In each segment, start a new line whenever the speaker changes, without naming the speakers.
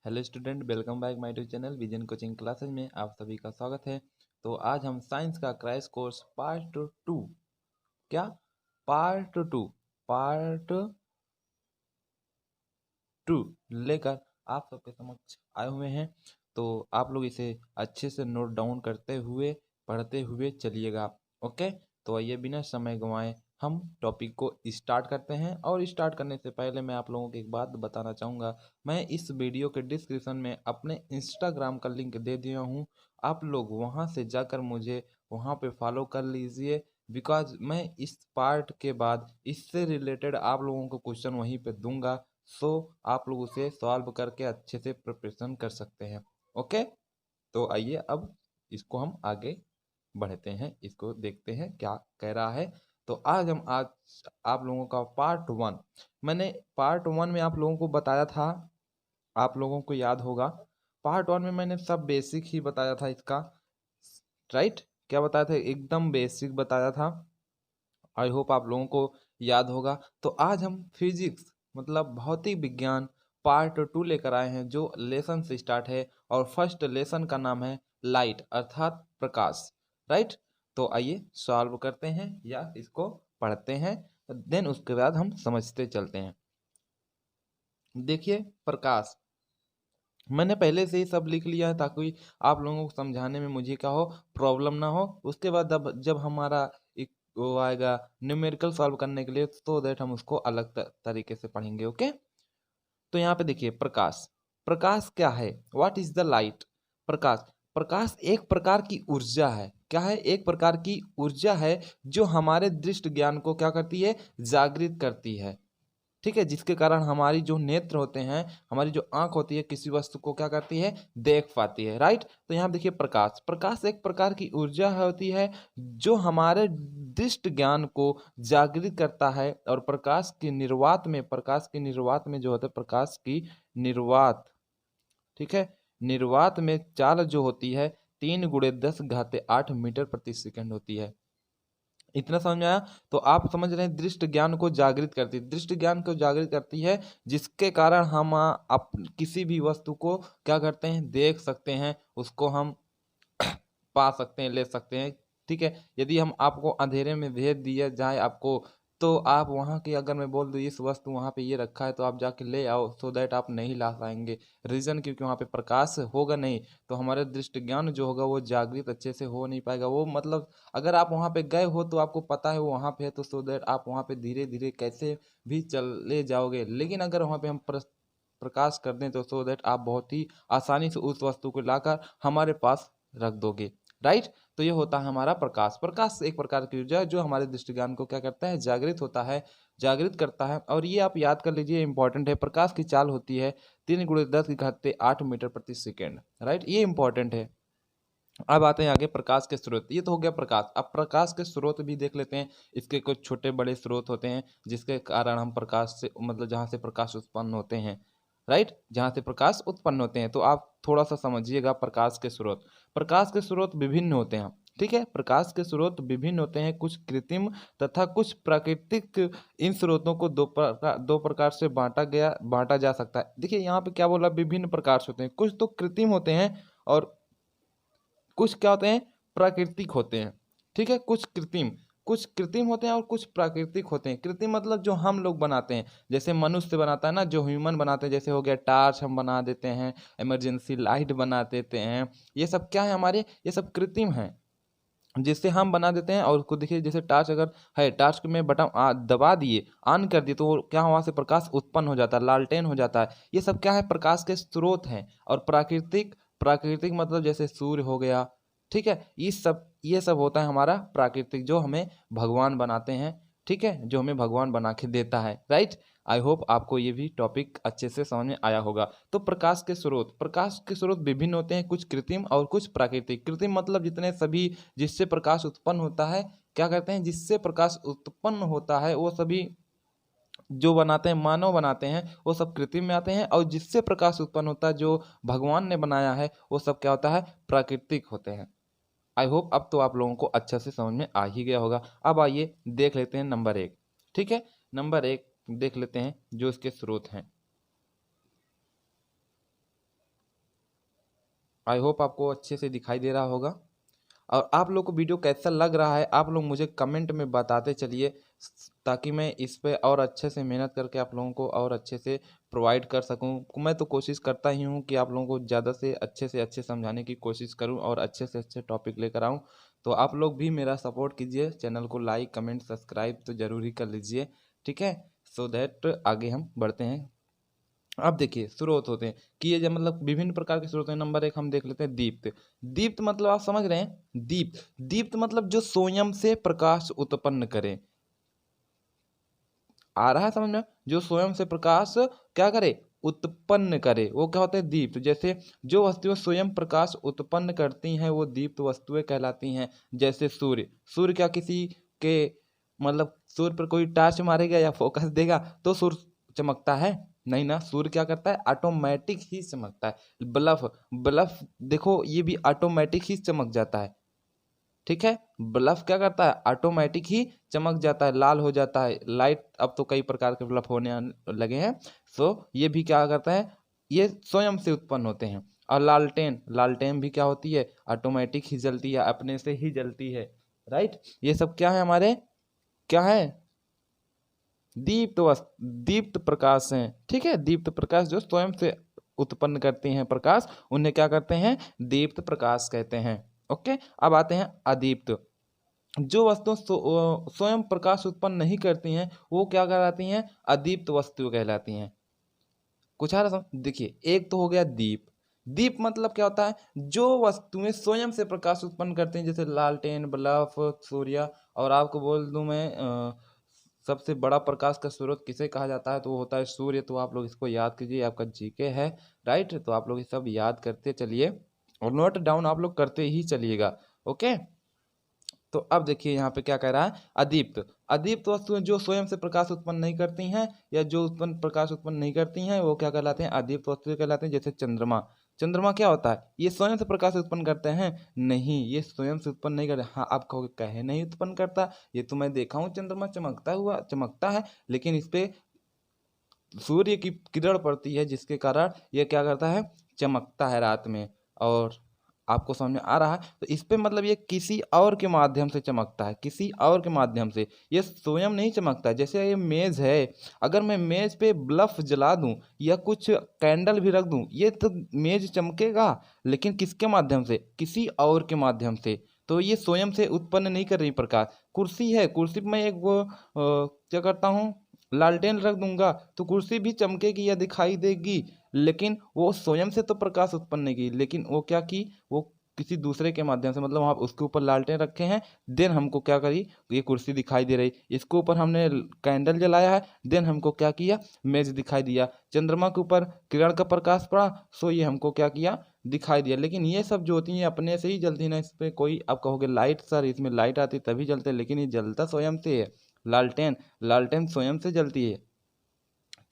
Hello student, welcome back my YouTube channel vision coaching classes में आप सभी का स्वागत है। तो आज हम साइंस का क्रैश कोर्स पार्ट टू क्या पार्ट टू लेकर आप सबके समक्ष आए हुए हैं। तो आप लोग इसे अच्छे से नोट डाउन करते हुए पढ़ते हुए चलिएगा। ओके, तो आइए बिना समय गंवाए हम टॉपिक को स्टार्ट करते हैं। और स्टार्ट करने से पहले मैं आप लोगों को एक बात बताना चाहूँगा। मैं इस वीडियो के डिस्क्रिप्शन में अपने इंस्टाग्राम का लिंक दे दिया हूँ। आप लोग वहाँ से जाकर मुझे वहाँ पे फॉलो कर लीजिए, बिकॉज मैं इस पार्ट के बाद इससे रिलेटेड आप लोगों को क्वेश्चन वहीं पे दूंगा। सो आप लोग उसे सॉल्व करके अच्छे से प्रिपरेशन कर सकते हैं। ओके, तो आइए अब इसको हम आगे बढ़ते हैं, इसको देखते हैं क्या कह रहा है। तो आज आप लोगों का पार्ट वन, मैंने पार्ट वन में आप लोगों को बताया था, आप लोगों को याद होगा। पार्ट वन में मैंने सब बेसिक ही बताया था इसका, राइट? क्या बताया था? एकदम बेसिक बताया था। आई होप आप लोगों को याद होगा। तो आज हम फिजिक्स मतलब भौतिक विज्ञान पार्ट टू लेकर आए हैं, जो लेसन से स्टार्ट है। और फर्स्ट लेसन का नाम है लाइट अर्थात प्रकाश, राइट? तो आइए सॉल्व करते हैं या इसको पढ़ते हैं, देन उसके बाद हम समझते चलते हैं। देखिए, प्रकाश मैंने पहले से ही सब लिख लिया है ताकि आप लोगों को समझाने में मुझे क्या हो, प्रॉब्लम ना हो। उसके बाद जब हमारा एक वो आएगा न्यूमेरिकल सॉल्व करने के लिए, तो दैट हम उसको अलग तरीके से पढ़ेंगे। ओके, तो यहाँ पे देखिए, प्रकाश प्रकाश क्या है? What is the light? प्रकाश प्रकाश एक प्रकार की ऊर्जा है। क्या है? एक प्रकार की ऊर्जा है जो हमारे दृष्ट ज्ञान को क्या करती है? जागृत करती है। ठीक है, जिसके कारण हमारी जो नेत्र होते हैं, हमारी जो आंख होती है, किसी वस्तु को क्या करती है? देख पाती है, राइट? तो यहाँ देखिए, प्रकाश प्रकाश एक प्रकार की ऊर्जा होती है जो हमारे दृष्ट ज्ञान को जागृत करता है। और प्रकाश की निर्वात में जो होता है, प्रकाश की निर्वात, ठीक है, निर्वात में चाल जो होती है 3 × 10⁸ मीटर प्रति सेकंड होती है। इतना समझ में आया? तो आप समझ रहे हैं, दृष्ट ज्ञान को जागृत करती है, दृष्ट ज्ञान को जागृत करती है, जिसके कारण हम किसी भी वस्तु को क्या करते हैं? देख सकते हैं, उसको हम पा सकते हैं, ले सकते हैं। ठीक है, यदि हम आपको अंधेरे में भेज दिया जाए आपको, तो आप वहाँ की अगर मैं बोल दूँ इस वस्तु वहाँ पे ये रखा है तो आप जाके ले आओ, सो दैट आप नहीं ला पाएंगे। रीज़न क्योंकि वहाँ पे प्रकाश होगा नहीं, तो हमारे दृष्टि ज्ञान जो होगा वो जागृत अच्छे से हो नहीं पाएगा। वो मतलब अगर आप वहाँ पे गए हो तो आपको पता है वो वहाँ पे है, तो सो दैट आप वहाँ पे धीरे धीरे कैसे भी चले जाओगे। लेकिन अगर वहाँ पे हम प्रकाश कर दें तो सो दैट आप बहुत ही आसानी से उस वस्तु को लाकर हमारे पास रख दोगे, राइट? तो ये होता है हमारा प्रकाश। प्रकाश एक प्रकार की ऊर्जा है जो हमारे दृष्टि ज्ञान को क्या करता है? जागृत होता है, जागृत करता है। और ये आप याद कर लीजिए, इंपॉर्टेंट है। प्रकाश की चाल होती है 3 × 10⁸ मीटर प्रति सेकेंड, राइट? ये इंपॉर्टेंट है। अब आते हैं आगे, प्रकाश के स्रोत। ये तो हो गया प्रकाश। अब प्रकाश के स्रोत भी देख लेते हैं। इसके कुछ छोटे बड़े स्रोत होते हैं जिसके कारण हम प्रकाश से मतलब जहाँ से प्रकाश उत्पन्न होते हैं, राइट? जहाँ से प्रकाश उत्पन्न होते हैं, तो आप थोड़ा सा समझिएगा प्रकाश के स्रोत। प्रकाश के स्रोत विभिन्न होते हैं, ठीक है? प्रकाश के स्रोत विभिन्न होते हैं, कुछ कृत्रिम तथा कुछ प्राकृतिक। इन स्रोतों को दो प्रकार से बांटा जा सकता है। देखिए यहाँ पे क्या बोला? विभिन्न प्रकार से होते हैं। कुछ तो कृत्रिम होते हैं और कुछ क्या होते हैं? प्राकृतिक होते हैं, ठीक है? कुछ कृत्रिम होते हैं और कुछ प्राकृतिक होते हैं। कृत्रिम मतलब जो हम लोग बनाते हैं, जैसे मनुष्य बनाता है ना, जो ह्यूमन बनाते हैं, जैसे हो गया टार्च हम बना देते हैं, इमरजेंसी लाइट बना देते हैं। ये सब क्या है हमारे? ये सब कृत्रिम हैं जिससे हम बना देते हैं। और उसको देखिए, जैसे टार्च अगर है, टार्च को में बटन दबा दिए, ऑन कर दिए, तो वो क्या, वहाँ से प्रकाश उत्पन्न हो जाता है, लालटेन हो जाता है। ये सब क्या है? प्रकाश के स्रोत हैं। और प्राकृतिक प्राकृतिक मतलब जैसे सूर्य हो गया, ठीक है? ये सब होता है हमारा प्राकृतिक, जो हमें भगवान बनाते हैं, ठीक है? जो हमें भगवान बना के देता है, राइट? आई होप आपको ये भी टॉपिक अच्छे से समझ में आया होगा। तो प्रकाश के स्रोत विभिन्न होते हैं, कुछ कृत्रिम और कुछ प्राकृतिक। कृत्रिम मतलब जितने सभी जिससे प्रकाश उत्पन्न होता है, क्या कहते हैं? जिससे प्रकाश उत्पन्न होता है वो सभी जो बनाते हैं, मानव बनाते हैं, वो सब कृत्रिम में आते हैं। और जिससे प्रकाश उत्पन्न होता है, जो भगवान ने बनाया है, वो सब क्या होता है? प्राकृतिक होते हैं। आई होप अब तो आप लोगों को अच्छा से समझ में आ ही गया होगा। अब आइए देख लेते हैं नंबर 1, ठीक है? नंबर 1 देख लेते हैं जो इसके स्रोत हैं। आई होप आपको अच्छे से दिखाई दे रहा होगा। और आप लोग को वीडियो कैसा लग रहा है आप लोग मुझे कमेंट में बताते चलिए, ताकि मैं इस पे और अच्छे से मेहनत करके आप लोगों को और अच्छे से प्रोवाइड कर सकूं। मैं तो कोशिश करता ही हूं कि आप लोगों को ज़्यादा से अच्छे समझाने की कोशिश करूं और अच्छे से अच्छे टॉपिक लेकर आऊं। तो आप लोग भी मेरा सपोर्ट कीजिए, चैनल को लाइक कमेंट सब्सक्राइब तो ज़रूर ही कर लीजिए, ठीक है। सो दैट आगे हम बढ़ते हैं। अब देखिए स्रोत होते हैं कि ये जब मतलब विभिन्न प्रकार के स्रोत हैं। नंबर 1 हम देख लेते हैं दीप्त। दीप्त मतलब आप समझ रहे हैं, दीप्त दीप्त मतलब जो स्वयं से प्रकाश उत्पन्न करे। आ रहा है समझ में? जो स्वयं से प्रकाश क्या करे, उत्पन्न करे, वो क्या होता है, दीप्त। जैसे जो वस्तुएं स्वयं प्रकाश उत्पन्न करती हैं वो दीप्त वस्तुएं कहलाती हैं। जैसे सूर्य, सूर्य क्या किसी के मतलब सूर्य पर कोई टार्च मारेगा या फोकस देगा तो सूर्य चमकता है? नहीं ना, सूर्य क्या करता है, ऑटोमेटिक ही चमकता है। बल्ब, बल्ब देखो ये भी ऑटोमेटिक ही चमक जाता है, ठीक है। बल्ब क्या करता है, ऑटोमेटिक ही चमक जाता है, लाल हो जाता है। लाइट अब तो कई प्रकार के बल्ब होने लगे हैं, सो ये भी क्या करता है, ये स्वयं से उत्पन्न होते हैं। और लालटेन, लालटेन भी क्या होती है, ऑटोमेटिक ही जलती है, अपने से ही जलती है, राइट। ये सब क्या है हमारे, क्या है, दीप्त दीप्त प्रकाश हैं, ठीक है। दीप्त प्रकाश जो स्वयं से उत्पन्न करते हैं प्रकाश, उन्हें क्या करते हैं, दीप्त प्रकाश कहते हैं। ओके, अब आते हैं अदीप्त। जो वस्तु स्वयं प्रकाश उत्पन्न नहीं करती हैं वो क्या कहलाती हैं, अदीप्त वस्तु कहलाती हैं। कुछ आ रहा समझ? देखिए एक तो हो गया दीप। दीप मतलब क्या होता है, जो वस्तुएं स्वयं से प्रकाश उत्पन्न करते हैं, जैसे लालटेन बल्ब सूर्य। और आपको बोल दूं मैं सबसे बड़ा प्रकाश का स्रोत किसे कहा जाता है, तो वो होता है सूर्य। तो आप लोग इसको याद कीजिए, आपका जीके है, राइट। तो आप लोग ये सब याद करते चलिए और नोट डाउन आप लोग करते ही चलिएगा, ओके। तो अब देखिए यहाँ पे क्या कह रहा है, अदीप्त। अदीप्त वस्तुएं जो स्वयं से प्रकाश उत्पन्न नहीं करती हैं या जो उत्पन्न प्रकाश उत्पन्न नहीं करती हैं वो क्या कहलाते हैं, अदीप्त वस्तुएं कहलाते हैं। जैसे चंद्रमा, चंद्रमा क्या होता है, ये स्वयं से प्रकाश उत्पन्न करते हैं? नहीं, ये स्वयं से उत्पन्न नहीं करते। हाँ आप कहोगे कहे नहीं उत्पन्न करता, ये तो मैं देखा हूँ चंद्रमा चमकता हुआ, चमकता है, लेकिन इस पे सूर्य की किरण पड़ती है जिसके कारण ये क्या करता है, चमकता है रात में। और आपको समझ में आ रहा है, तो इस पे मतलब ये किसी और के माध्यम से चमकता है, किसी और के माध्यम से, ये स्वयं नहीं चमकता है। जैसे ये मेज है, अगर मैं मेज पे बल्ब जला दूं या कुछ कैंडल भी रख दूं, ये तो मेज चमकेगा, लेकिन किसके माध्यम से, किसी और के माध्यम से। तो ये स्वयं से उत्पन्न नहीं कर रही प्रकाश। कुर्सी है, कुर्सी पे मैं एक वो क्या करता हूँ, लालटेन रख दूंगा तो कुर्सी भी चमकेगी या दिखाई देगी, लेकिन वो स्वयं से तो प्रकाश उत्पन्न नहीं की, लेकिन वो क्या की, वो किसी दूसरे के माध्यम से, मतलब वहाँ उसके ऊपर लालटेन रखे हैं, देन हमको क्या करी, ये कुर्सी दिखाई दे रही, इसके ऊपर हमने कैंडल जलाया है, देन हमको क्या किया, मेज दिखाई दिया। चंद्रमा के ऊपर किरण का प्रकाश पड़ा, सो ये हमको क्या किया, दिखाई दिया। लेकिन ये सब जो होती है अपने से ही जलती ना, इस पर कोई आप कहोगे लाइट सर इसमें लाइट आती तभी जलते, लेकिन ये जलता स्वयं से है। लालटेन, लालटेन स्वयं से जलती है,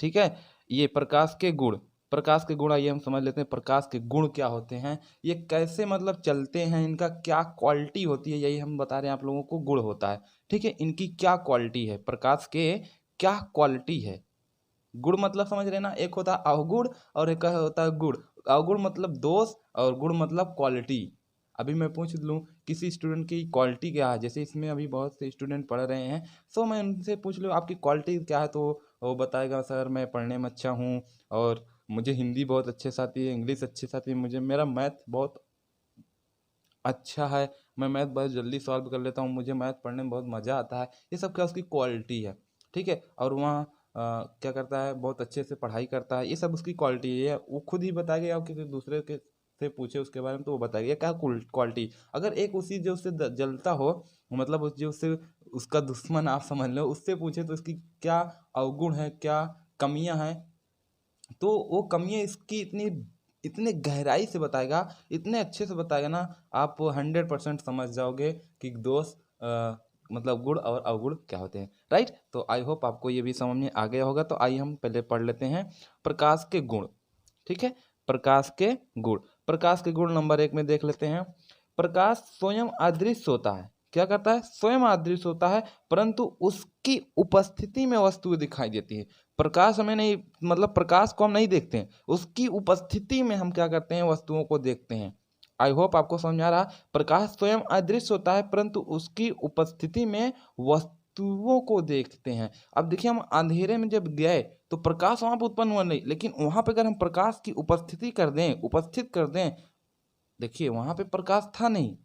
ठीक है। ये प्रकाश के गुण, प्रकाश के गुण आइए हम समझ लेते हैं, प्रकाश के गुण क्या होते हैं, ये कैसे मतलब चलते हैं, इनका क्या क्वालिटी होती है, यही हम बता रहे हैं आप लोगों को, गुण होता है, ठीक है। इनकी क्या क्वालिटी है, प्रकाश के क्या क्वालिटी है। गुण मतलब समझ रहे ना, एक होता है अवगुण और एक होता है गुण। अवगुण मतलब दोष और गुण मतलब क्वालिटी। अभी मैं पूछ लूँ किसी स्टूडेंट की क्वालिटी क्या है, जैसे इसमें अभी बहुत से स्टूडेंट पढ़ रहे हैं, सो मैं उनसे पूछ लूँ आपकी क्वालिटी क्या है, तो वो बताएगा सर मैं पढ़ने में अच्छा हूँ, और मुझे हिंदी बहुत अच्छे से आती है, इंग्लिश अच्छे से आती है, मुझे मेरा मैथ बहुत अच्छा है, मैं मैथ बहुत जल्दी सॉल्व कर लेता हूँ, मुझे मैथ पढ़ने में बहुत मज़ा आता है। ये सब क्या उसकी क्वालिटी है, ठीक है। और वहाँ क्या करता है, बहुत अच्छे से पढ़ाई करता है, ये सब उसकी क्वालिटी है। वो खुद ही बताएगा, या किसी दूसरे के से पूछे उसके बारे में तो वो बताएगा क्या क्वालिटी। अगर एक उसी जो उससे जलता हो, मतलब उस जो उससे उसका दुश्मन आप समझ लो, उससे पूछे तो उसकी क्या अवगुण है, क्या कमियां हैं, तो वो कमियां इसकी इतनी इतने गहराई से बताएगा, इतने अच्छे से बताएगा ना, आप 100% समझ जाओगे कि दोस्त मतलब गुण और अवगुण क्या होते हैं, राइट। तो आई होप आपको ये भी समझ में आ गया होगा। तो आइए हम पहले पढ़ लेते हैं प्रकाश के गुण, ठीक है। प्रकाश के गुण, प्रकाश के गुण नंबर 1 में देख लेते हैं। प्रकाश स्वयं अदृश्य होता है, क्या करता है, स्वयं अदृश्य होता है, परंतु उसकी उपस्थिति में वस्तु दिखाई देती है। प्रकाश हमें नहीं, मतलब प्रकाश को हम नहीं देखते हैं, उसकी उपस्थिति में हम क्या करते हैं, वस्तुओं को देखते हैं, आई होप आपको समझ में आ रहा। प्रकाश स्वयं अदृश्य होता है परंतु उसकी उपस्थिति में वस्तुओं को देखते हैं। अब देखिए हम अंधेरे में जब गए तो प्रकाश वहां पर उत्पन्न हुआ नहीं, लेकिन वहां पर अगर हम प्रकाश की उपस्थिति कर दें, उपस्थित कर दें, देखिए वहां पे प्रकाश था नहीं,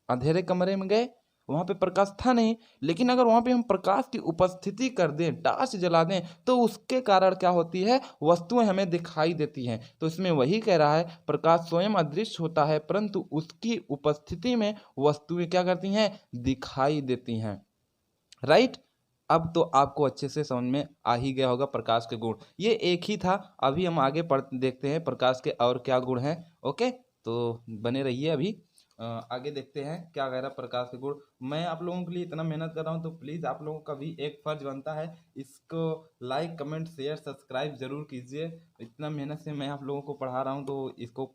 अंधेरे कमरे में गए वहां पे प्रकाश था नहीं, लेकिन अगर वहां पे हम प्रकाश की उपस्थिति कर दें, टार्च जला दें, तो उसके कारण क्या होती है, वस्तुएं हमें दिखाई देती हैं। तो इसमें वही कह रहा है प्रकाश स्वयं अदृश्य होता है परंतु उसकी उपस्थिति में वस्तुएं क्या करती हैं, दिखाई देती हैं। राइट। अब तो आपको अच्छे से समझ में आ ही गया होगा प्रकाश के गुण, ये एक ही था। अभी हम आगे पढ़ देखते हैं प्रकाश के और क्या गुण हैं। ओके, तो बने रहिए। अभी आगे देखते हैं क्या कह रहा प्रकाश के गुण। मैं आप लोगों के लिए इतना मेहनत कर रहा हूं तो प्लीज़ आप लोगों का भी एक फर्ज बनता है, इसको लाइक कमेंट शेयर सब्सक्राइब जरूर कीजिए। इतना मेहनत से मैं आप लोगों को पढ़ा रहा हूँ तो इसको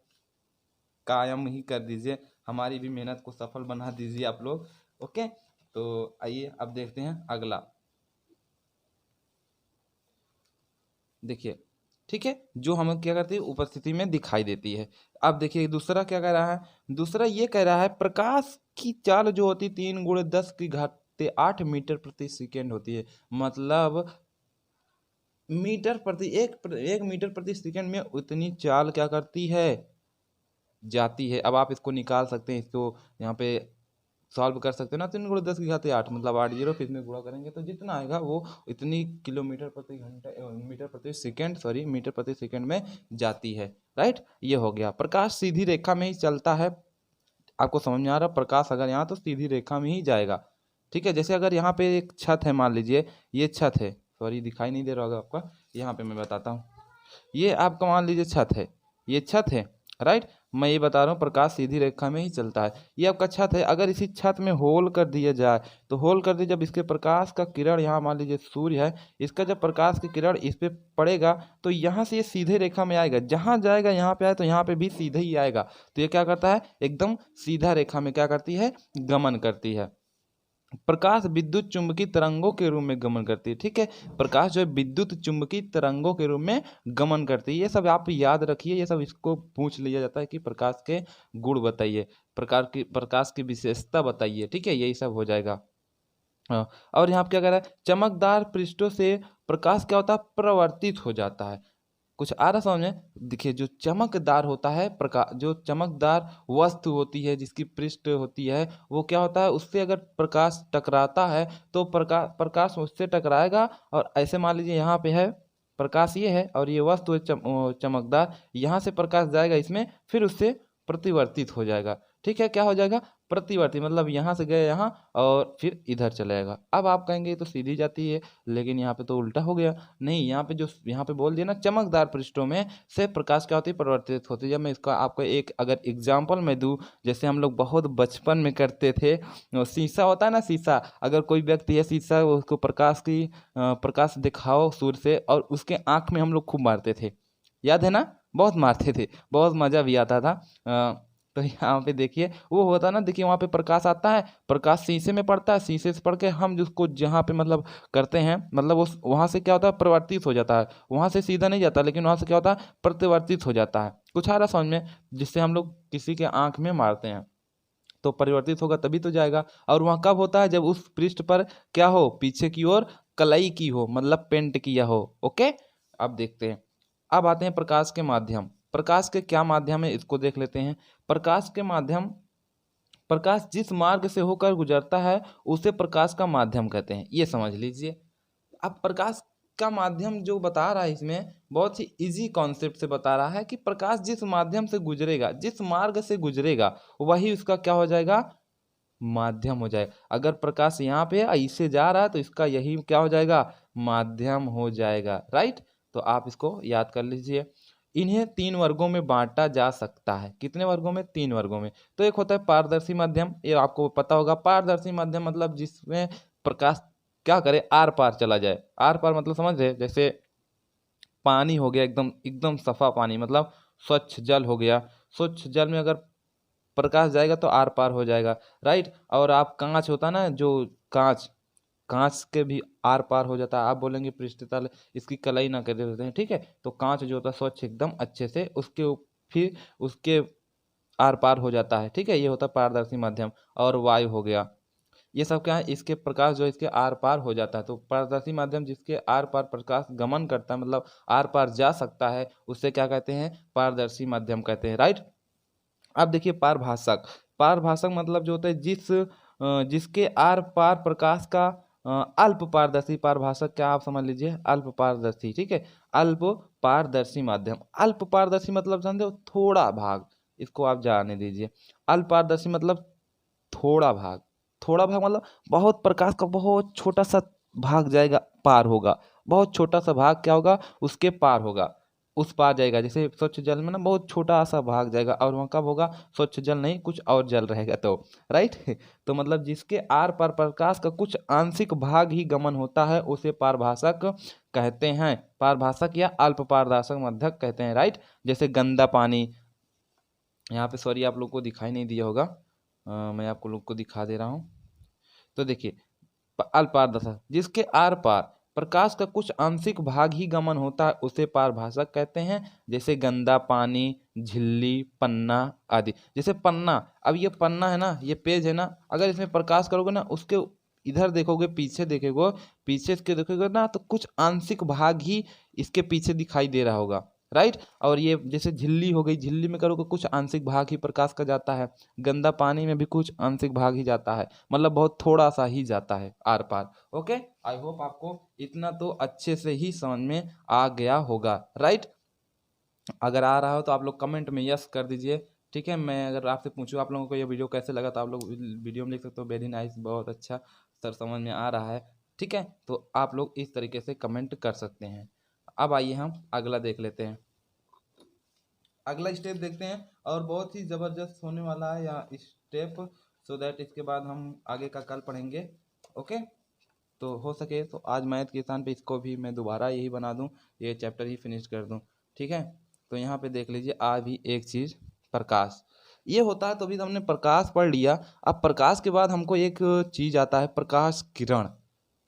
कायम ही कर दीजिए, हमारी भी मेहनत को सफल बना दीजिए आप लोग। ओके, तो आइए अब देखते हैं अगला। देखिए ठीक है, जो हम क्या करते हैं उपस्थिति में दिखाई देती है। अब देखिए दूसरा क्या कह रहा है, दूसरा ये कह रहा है प्रकाश की चाल जो होती 3 × 10⁸ मीटर प्रति सेकेंड होती है। मतलब एक मीटर प्रति सेकेंड में उतनी चाल क्या करती है, जाती है। अब आप इसको निकाल सकते हैं, इसको यहाँ पे सॉल्व कर सकते हैं ना। 3 × 10⁸ मतलब 8 जीरो, फिर इसमें गुणा करेंगे तो जितना आएगा वो इतनी किलोमीटर प्रति घंटा मीटर प्रति सेकेंड मीटर प्रति सेकेंड में जाती है। राइट, ये हो गया। प्रकाश सीधी रेखा में ही चलता है। आपको समझ में आ रहा, प्रकाश अगर यहाँ तो सीधी रेखा में ही जाएगा। ठीक है, जैसे अगर यहाँ पे एक छत है, मान लीजिए ये छत है, सॉरी दिखाई नहीं दे रहा होगा आपका, यहाँ पे मैं बताता हूँ। ये आपका मान लीजिए छत है, ये छत है। राइट, मैं ये बता रहा हूँ प्रकाश सीधी रेखा में ही चलता है। ये आपका छत है, अगर इसी छत में होल कर दिया जाए तो होल कर दिया, जब इसके प्रकाश का किरण यहाँ मान लीजिए सूर्य है, इसका जब प्रकाश की किरण इस पे पड़ेगा तो यहाँ से ये सीधे रेखा में आएगा, जहाँ जाएगा यहाँ पे आए तो यहाँ पे भी सीधे ही आएगा। तो ये क्या करता है, एकदम सीधा रेखा में क्या करती है, गमन करती है। प्रकाश विद्युत चुंबकीय तरंगों के रूप में गमन करती है। ठीक है, प्रकाश जो है विद्युत चुंबकीय तरंगों के रूप में गमन करती है। ये सब आप याद रखिए, ये सब इसको पूछ लिया जाता है कि प्रकाश के गुण बताइए, प्रकाश की विशेषता बताइए। ठीक है, यही सब हो जाएगा। और यहाँ पे क्या कह रहा है, चमकदार पृष्ठों से प्रकाश क्या होता है, प्रवर्तित हो जाता है। कुछ आ रहा समझ में। देखिए जो चमकदार होता है प्रकाश, जो चमकदार वस्तु होती है जिसकी पृष्ठ होती है, वो क्या होता है, उससे अगर प्रकाश टकराता है तो प्रकाश उससे टकराएगा। और ऐसे मान लीजिए यहाँ पे है प्रकाश, ये है और ये वस्तु है चमकदार, यहाँ से प्रकाश जाएगा इसमें, फिर उससे प्रतिवर्तित हो जाएगा। ठीक है, क्या हो जाएगा, प्रतिवर्ती, मतलब यहाँ से गए यहाँ और फिर इधर चला जाएगा। अब आप कहेंगे ये तो सीधी जाती है, लेकिन यहाँ पे तो उल्टा हो गया। नहीं, यहाँ पे जो यहाँ पे बोल दिया ना, चमकदार पृष्ठों में से प्रकाश क्या होती है, परिवर्तित होती है। जब मैं इसका आपको एक अगर एग्जाम्पल मैं दूँ, जैसे हम लोग बहुत बचपन में करते थे, शीशा होता है ना, शीशा, अगर कोई व्यक्ति है शीशा, उसको प्रकाश दिखाओ सूर्य से और उसके आँख में हम लोग खूब मारते थे, याद है ना, बहुत मारते थे, बहुत मज़ा भी आता था। तो यहाँ पे देखिए वो होता है ना, देखिए वहाँ पे प्रकाश आता है, प्रकाश शीशे में पड़ता है, शीशे से पड़ के हम जिसको जहाँ पे मतलब करते हैं, मतलब वो वहाँ से क्या होता है, परिवर्तित हो जाता है, वहाँ से सीधा नहीं जाता, लेकिन वहाँ से क्या होता है, प्रतिवर्तित हो जाता है। कुछ आ रहा समझ में, जिससे हम लोग किसी के आँख में मारते हैं तो परिवर्तित होगा तभी तो जाएगा। और वहाँ कब होता है, जब उस पृष्ठ पर क्या हो, पीछे की ओर कलई की हो, मतलब पेंट किया हो। ओके, अब देखते हैं, अब आते हैं प्रकाश के माध्यम। प्रकाश के क्या माध्यम है इसको देख लेते हैं। प्रकाश के माध्यम, प्रकाश जिस मार्ग से होकर गुजरता है उसे प्रकाश का माध्यम कहते हैं, ये समझ लीजिए। अब प्रकाश का माध्यम जो बता रहा है इसमें बहुत ही इजी कॉन्सेप्ट से बता रहा है कि प्रकाश जिस माध्यम से गुजरेगा, जिस मार्ग से गुजरेगा, वही उसका क्या हो जाएगा, माध्यम हो जाए। अगर प्रकाश यहाँ पे ऐसे जा रहा है तो इसका यही क्या हो जाएगा, माध्यम हो जाएगा। राइट, तो आप इसको याद कर लीजिए। इन्हें 3 वर्गों में बांटा जा सकता है। कितने वर्गों में, 3 वर्गों में। तो एक होता है पारदर्शी माध्यम, ये आपको पता होगा। पारदर्शी माध्यम मतलब जिसमें प्रकाश क्या करे, आर पार चला जाए। आर पार मतलब समझ रहे, जैसे पानी हो गया, एकदम एकदम सफा पानी, मतलब स्वच्छ जल हो गया। स्वच्छ जल में अगर प्रकाश जाएगा तो आर पार हो जाएगा। राइट, और आप कांच होता है ना, जो कांच, कांच के भी आर पार हो जाता है। आप बोलेंगे पृष्ठ तल इसकी कलई ना कर देते हैं, ठीक है, तो कांच जो होता है स्वच्छ एकदम अच्छे से, फिर उसके आर पार हो जाता है, ठीक है। ये होता है पारदर्शी माध्यम। और वायु हो गया, ये सब क्या है, इसके प्रकाश जो है इसके आर पार हो जाता है। तो पारदर्शी माध्यम जिसके आर पार प्रकाश गमन करता है, मतलब आर पार जा सकता है, उसे क्या कहते हैं, पारदर्शी माध्यम कहते हैं, राइट। अब देखिए पारभाषक। पारभाषक मतलब जो होता है जिसके आर पार प्रकाश का अल्प पारदर्शी। पारभाषक क्या, आप समझ लीजिए, अल्प पारदर्शी, ठीक है। अल्प पारदर्शी माध्यम, अल्प पारदर्शी मतलब समझे थोड़ा भाग, इसको आप जाने दीजिए। अल्प पारदर्शी मतलब थोड़ा भाग। थोड़ा भाग मतलब बहुत प्रकाश का बहुत छोटा सा भाग जाएगा, पार होगा। बहुत छोटा सा भाग क्या होगा, उसके पार होगा, उस पार जाएगा। जैसे स्वच्छ जल में ना बहुत छोटा सा भाग जाएगा, और वहाँ कब होगा, स्वच्छ जल नहीं, कुछ और जल रहेगा तो, राइट। तो मतलब जिसके आर पार प्रकाश का कुछ आंशिक भाग ही गमन होता है, उसे पारभाषक कहते हैं। पारभाषक या अल्प पारदर्शक मध्यक कहते हैं, राइट। जैसे गंदा पानी, यहाँ पे सॉरी आप लोग को दिखाई नहीं दिया होगा, मैं आपको लोग को दिखा दे रहा हूँ। तो देखिए अल्पारदर्शक, जिसके आर पार प्रकाश का कुछ आंशिक भाग ही गमन होता है, उसे पारभाषक कहते हैं। जैसे गंदा पानी, झिल्ली, पन्ना आदि। जैसे पन्ना, अब ये पन्ना है ना, ये पेज है ना, अगर इसमें प्रकाश करोगे ना, उसके इधर देखोगे, पीछे देखोगे, पीछे इसके देखोगे ना, तो कुछ आंशिक भाग ही इसके पीछे दिखाई दे रहा होगा, राइट। और ये जैसे झिल्ली हो गई, झिल्ली में करोगे कुछ आंशिक भाग ही प्रकाश का जाता है। गंदा पानी में भी कुछ आंशिक भाग ही जाता है, मतलब बहुत थोड़ा सा ही जाता है आर पार। ओके, आई होप आपको इतना तो अच्छे से ही समझ में आ गया होगा, राइट। अगर आ रहा हो तो आप लोग कमेंट में यस कर दीजिए, ठीक है। मैं अगर आपसे पूछूं आप लोगों को ये वीडियो कैसे लगा, तो आप लोग वीडियो में लिख सकते हो वेरी नाइस, बहुत अच्छा सर, समझ में आ रहा है, ठीक है। तो आप लोग इस तरीके से कमेंट कर सकते हैं। अब आइए हम अगला देख लेते हैं, अगला स्टेप देखते हैं, और बहुत ही ज़बरदस्त होने वाला है यहाँ स्टेप, सो दैट इसके बाद हम आगे का कल पढ़ेंगे। ओके, तो हो सके तो आज मैथ के स्थान पे इसको भी मैं दोबारा यही बना दूं, ये चैप्टर ही फिनिश कर दूं, ठीक है। तो यहाँ पे देख लीजिए, आ भी एक चीज़ प्रकाश, ये होता है, तो अभी हमने प्रकाश पढ़ लिया। अब प्रकाश के बाद हमको एक चीज़ आता है, प्रकाश किरण,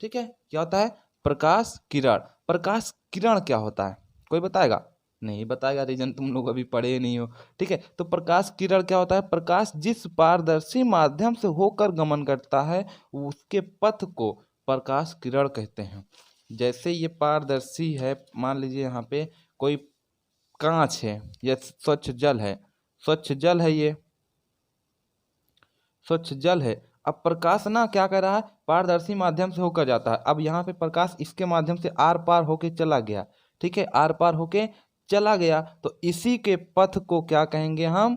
ठीक है। क्या होता है, प्रकाश किरण। प्रकाश किरण क्या होता है, कोई बताएगा, नहीं बताएगा, रीजन तुम लोग अभी पढ़े नहीं हो, ठीक है। तो प्रकाश किरण क्या होता है, प्रकाश जिस पारदर्शी माध्यम से होकर गमन करता है, उसके पथ को प्रकाश किरण कहते हैं। जैसे ये पारदर्शी है, मान लीजिए यहाँ पे कोई कांच है, या स्वच्छ जल है, स्वच्छ जल है, ये स्वच्छ जल है। अब प्रकाश ना क्या कर रहा है, पारदर्शी माध्यम से होकर जाता है। अब यहाँ पे प्रकाश इसके माध्यम से आर पार होके चला गया, ठीक है, आर पार होके चला गया, तो इसी के पथ को क्या कहेंगे हम,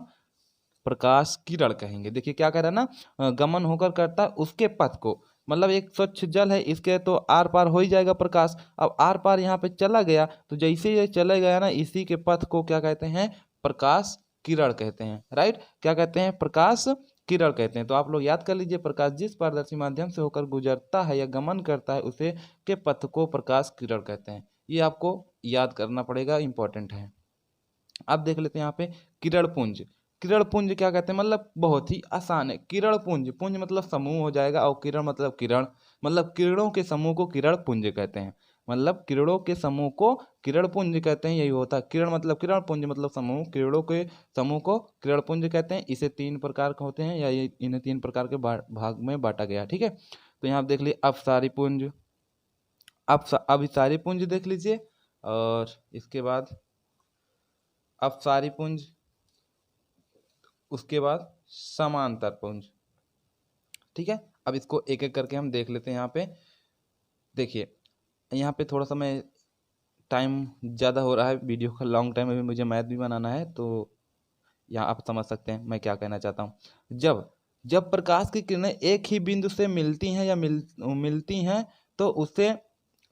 प्रकाश किरण कहेंगे। देखिए क्या कह रहा है ना, गमन होकर करता है उसके पथ को, मतलब एक स्वच्छ जल है, इसके तो आर पार हो ही जाएगा प्रकाश। अब आर पार यहाँ पे चला गया, तो जैसे ये चले गया ना, इसी के पथ को क्या कहते हैं, प्रकाश किरण कहते हैं, राइट। क्या कहते हैं, प्रकाश किरण कहते हैं। तो आप लोग याद कर लीजिए, प्रकाश जिस पारदर्शी माध्यम से होकर गुजरता है या गमन करता है, उसे के पथ को प्रकाश किरण कहते हैं। ये आपको याद करना पड़ेगा, इंपॉर्टेंट है। अब देख लेते हैं यहाँ पे किरण पुंज। किरण पुंज क्या कहते हैं, मतलब बहुत ही आसान है। किरण पुंज, पुंज मतलब समूह हो जाएगा, और किरण मतलब किरण, मतलब किरणों के समूह को किरण पुंज कहते हैं। मतलब किरणों के समूह को किरण पुंज कहते हैं, यही होता है। किरण मतलब किरण, पुंज मतलब समूह, किरणों के समूह को किरण पुंज कहते हैं। इसे 3 प्रकार के होते हैं, या ये इन्हें 3 प्रकार के भाग में बांटा गया, ठीक है। तो यहाँ देख लीजिए अपसारी पुंज, अभिसारी पुंज देख लीजिए, और इसके बाद अपसारी पुंज, उसके बाद समांतर पुंज, ठीक है। अब इसको एक एक करके हम देख लेते हैं। यहाँ पे देखिए, यहाँ पे थोड़ा सा मैं टाइम ज़्यादा हो रहा है, वीडियो का लॉन्ग टाइम, अभी मुझे मैथ भी बनाना है, तो यहाँ आप समझ सकते हैं मैं क्या कहना चाहता हूँ। जब जब प्रकाश की किरणें एक ही बिंदु से मिलती हैं या मिलती हैं, तो उसे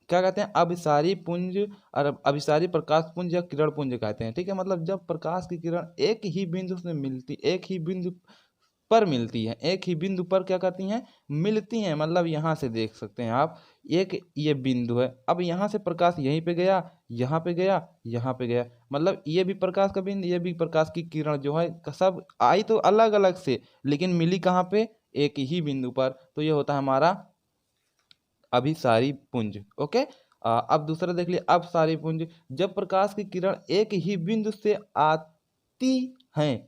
क्या कहते हैं, अभिसारी पुंज, और अभिसारी प्रकाश पुंज या किरण पुंज कहते हैं, ठीक है। मतलब जब प्रकाश की किरण एक ही बिंदु से मिलती, एक ही बिंदु पर मिलती है, एक ही बिंदु पर क्या करती हैं, मिलती हैं। मतलब यहाँ से देख सकते हैं आप, एक ये बिंदु है, अब यहाँ से प्रकाश यहीं पे गया, यहाँ पे गया, यहाँ पे गया, मतलब ये भी प्रकाश का बिंदु, ये भी प्रकाश की किरण जो है, सब आई तो अलग अलग से, लेकिन मिली कहाँ पे, एक ही बिंदु पर। तो ये होता है हमारा अभिसारी पुंज, ओके। अब दूसरा देख लिया, अपसारी पुंज। जब प्रकाश की किरण एक ही बिंदु से आती हैं,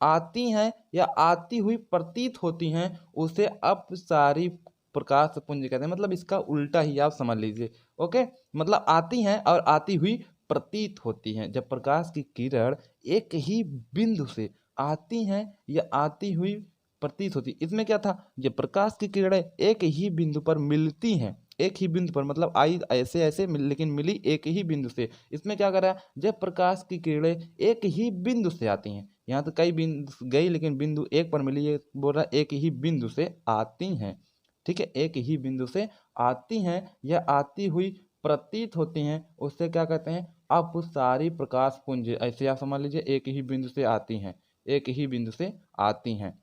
आती हैं या आती हुई प्रतीत होती हैं उसे अपसारी प्रकाश पुंज कहते हैं। मतलब इसका उल्टा ही आप समझ लीजिए। ओके, मतलब आती हैं और आती हुई प्रतीत होती हैं। जब प्रकाश की किरण एक ही बिंदु से आती हैं या आती हुई प्रतीत होती, इसमें क्या था, जब प्रकाश की किरणें एक ही बिंदु पर मिलती हैं, एक ही बिंदु पर मतलब आई ऐसे ऐसे लेकिन मिली एक ही बिंदु से। इसमें क्या कर रहा है, जब प्रकाश की किरणें एक ही बिंदु से आती हैं, यहाँ तो कई बिंदु गई लेकिन बिंदु एक पर मिली, ये बोल रहा है एक ही बिंदु से आती हैं। ठीक है, एक ही बिंदु से आती हैं या आती हुई प्रतीत होती हैं, उससे क्या कहते हैं, अपसारी प्रकाश पुंज। ऐसे आप समझ लीजिए, एक ही बिंदु से आती हैं, एक ही बिंदु से आती हैं।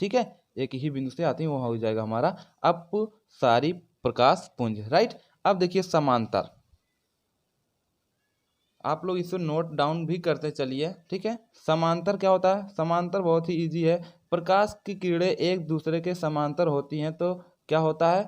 ठीक है, एक ही बिंदु से आती है, वो हो जाएगा हमारा अपसारी प्रकाश पुंज। राइट, अब देखिए समांतर, आप लोग इसे नोट डाउन भी करते चलिए। ठीक है, समांतर क्या होता है, समांतर बहुत ही इजी है। प्रकाश की किरणें एक दूसरे के समांतर होती हैं तो क्या होता है,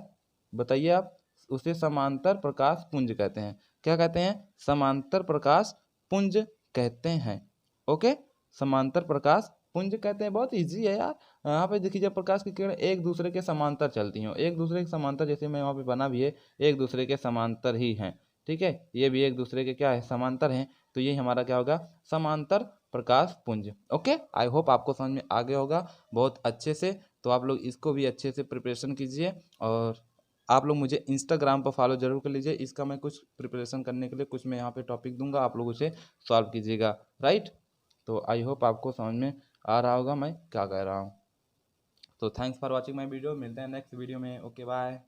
बताइए आप, उसे समांतर प्रकाश पुंज कहते हैं। क्या कहते हैं, समांतर प्रकाश पुंज कहते हैं। ओके, समांतर प्रकाश पुंज कहते हैं, बहुत इजी है यार। यहाँ पे देखिए, जब प्रकाश की किरण एक दूसरे के समांतर चलती हो, एक दूसरे के समांतर, जैसे मैं वहाँ पे बना भी है, एक दूसरे के समांतर ही हैं। ठीक है, ये भी एक दूसरे के क्या है, समांतर हैं, तो ये हमारा क्या होगा, समांतर प्रकाश पुंज। ओके, आई होप आपको समझ में आ गया होगा बहुत अच्छे से। तो आप लोग इसको भी अच्छे से प्रिपरेशन कीजिए, और आप लोग मुझे इंस्टाग्राम पर फॉलो जरूर कर लीजिए। इसका मैं कुछ प्रिपरेशन करने के लिए कुछ मैं यहाँ पे टॉपिक दूंगा, आप लोग उसे सॉल्व कीजिएगा। राइट, तो आई होप आपको समझ में आ रहा होगा मैं क्या कह रहा हूँ। तो thanks for watching my video, मिलते हैं नेक्स्ट वीडियो में। Okay, bye.